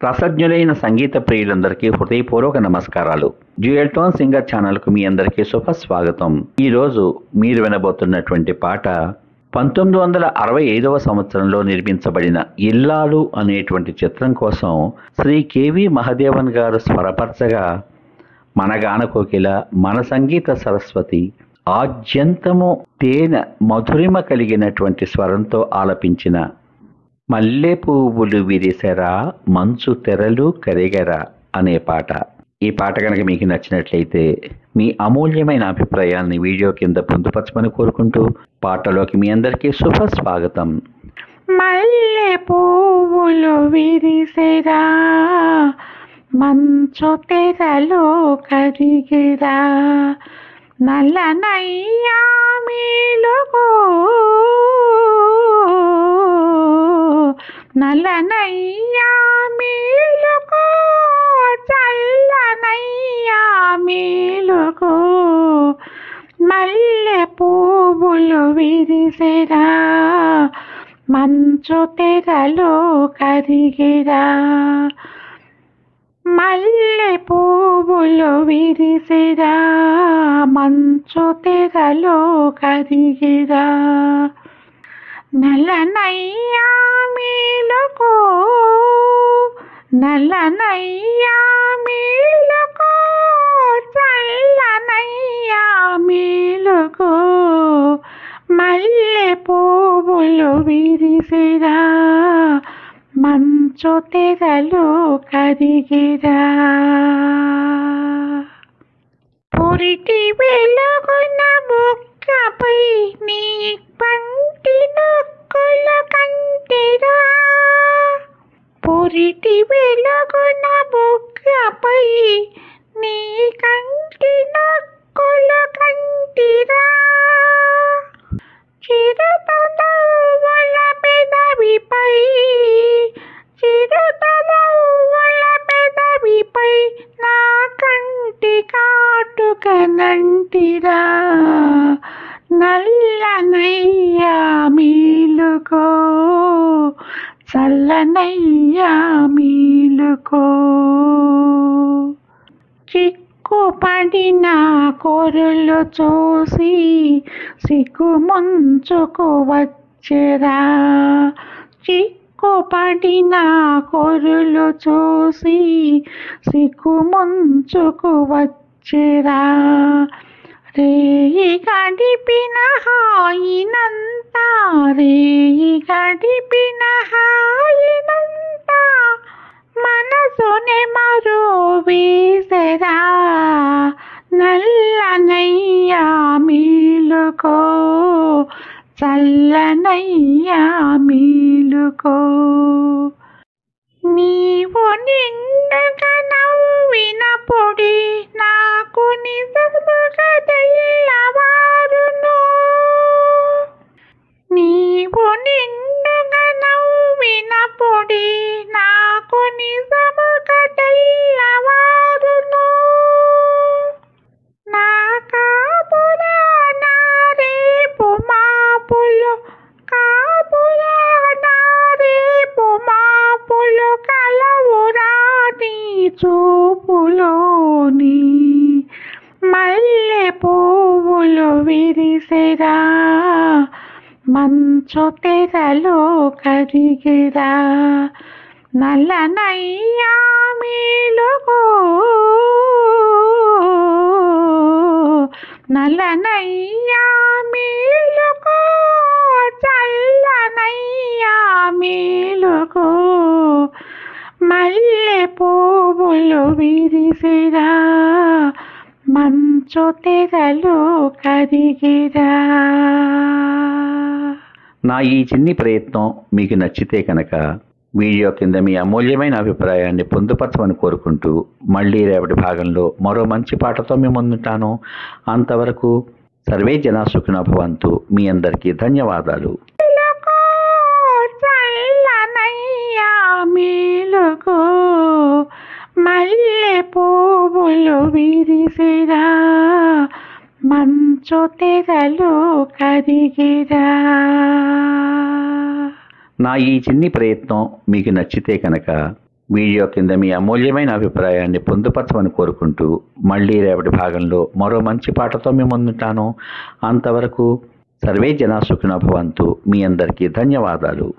రసజ్ఞులైన సంగీత ప్రియులందరికీ హృదయపూర్వక నమస్కారాలు. Dual tone singer ఛానల్కు మీ అందరికీ స్వాగతం. ఈరోజు మీరు వినబోతున్నటువంటి పాట 1965వ సంవత్సరంలో నిర్మించబడిన ఇల్లాలు అనేటువంటి చిత్రం కోసం శ్రీ కెవి మహదేవన్ గారు స్వరపరచగా, మన గాన కోకిల, మన సంగీత సరస్వతి ఆద్యంతము తేనె మధురిమ కలిగినటువంటి స్వరంతో ఆలపించిన మల్లె పువ్వులు విరిసెరా మంచు తెరలు కరిగెరా అనే పాట. ఈ పాట కనుక మీకు నచ్చినట్లయితే మీ అమూల్యమైన అభిప్రాయాన్ని వీడియో కింద పొందుపరచమని కోరుకుంటూ పాటలోకి మీ అందరికీ స్వాగతం. మల్లె పువ్వులు విరిసెరా మంచు తెరలు కరిగెరా నల్లనయ్యా మేలుకో నల్లనయ్యా మేలుకో చల్లనయ్యా మేలుకో మల్లె పువ్వులు విరిసెరా మంచు తెరలు కరిగెరా మల్లె పువ్వులు విరిసెరా మంచు తెరలు కరిగెరా నల్లనయ్యా మేలుకో నల్లనయ్యా మేలుకో చల్లనయ్యా మేలుకో మల్లె పువ్వులు విరిసెరా మంచు తెరలు కరిగెరా పురిటి వెలుగున బుక్కపై నీ పంటి నొక్కులు కంటిరా పురిటి వెలుగున బుక్కపై నీ కంటి నొక్కులు కంటిరా చిరుతనవ్వుల పెదవిపై చిరుతనవ్వుల పెదవిపై నా కంటి కాటుక నంటిరా నల్లనయ్యా మేలుకో చల్లనయ్యా మేలుకో చిక్కుపడిన కొరులు చూసి సిగ్గు ముంచుకు వచ్చెరా చిక్కుపడిన కొరులు చూసి సిగ్గు ముంచుకు వచ్చెరా రేయి గడిపిన హాయినంతా రేయి గడిపిన హాయినంతా మనసునే మరో వేసెరా నల్లనయ్యా మేలుకో చల్లనయ్యా మేలుకో నీవు నిండుగా నవ్వినప్పుడే నాకు నిజముగా తెల్లవారును నీవు నిండుగా నవ్వినప్పుడే నాకు నిజముగా తెల్లవారును నా కాపులా నా రేపు మాపులు కాపులా నా రేపు మాపులు కలవురా నీ చూపులోని మల్లె పువ్వులు విరిసెరా మంచు తెరలు కరిగెరా నల్లనయ్యా మేలుకో నల్లనయ్యా మేలుకో చల్లనయ్యా మేలుకో మల్లె పువ్వులు విరిసెరా మంచు తెరలు కరిగెరా. నా ఈ చిన్ని ప్రయత్నం మీకు నచ్చితే కనుక వీడియో కింద మీ అమూల్యమైన అభిప్రాయాన్ని పొందుపరచమని కోరుకుంటూ మళ్ళీ రేపటి భాగంలో మరో మంచి పాటతో మీ ముందుంటాను. అంతవరకు సర్వే జనా సుఖినో భవంతు. మీ అందరికీ ధన్యవాదాలు. చల్లనయ్యా మేలుకో మల్లె పువ్వులు విరిసెరా మంచు తెరలు కరిగెరా. నా ఈ చిన్ని ప్రయత్నం మీకు నచ్చితే కనుక వీడియో కింద మీ అమూల్యమైన అభిప్రాయాన్ని పొందుపరచమని కోరుకుంటూ మళ్ళీ రేపటి భాగంలో మరో మంచి పాటతో మీ ముందుంటాను. అంతవరకు సర్వే జనా సుఖినో భవంతు. మీ అందరికీ ధన్యవాదాలు.